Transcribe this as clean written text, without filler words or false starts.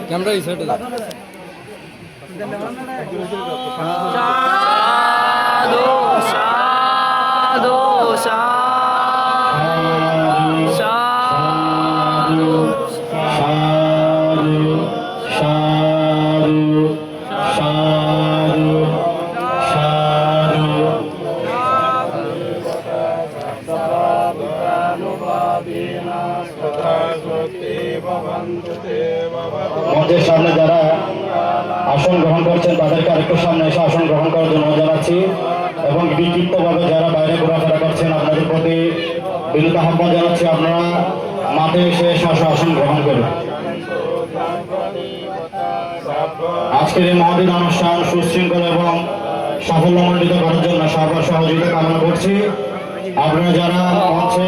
Camera এই সাইডে সাধু সাধু সাধু মঞ্চের সামনে যারা আসন গ্রহণ করছেন তাদেরকে আরেকটু সামনে এসে আসন গ্রহণ করার জন্য জানাচ্ছি এবং বিক্ষিপ্তভাবে যারা বাইরে ঘোরাফেরা করছেন আপনাদের প্রতি বিনীত আহ্বান জানাচ্ছি আপনারা মাঠে এসে আসন গ্রহণ করুন। আজকের এই মহৎ অনুষ্ঠান সুশৃঙ্খল এবং সাফল্যমণ্ডিত করার জন্য সবার সহযোগিতা কামনা করছি। আপনারা যারা মঞ্চে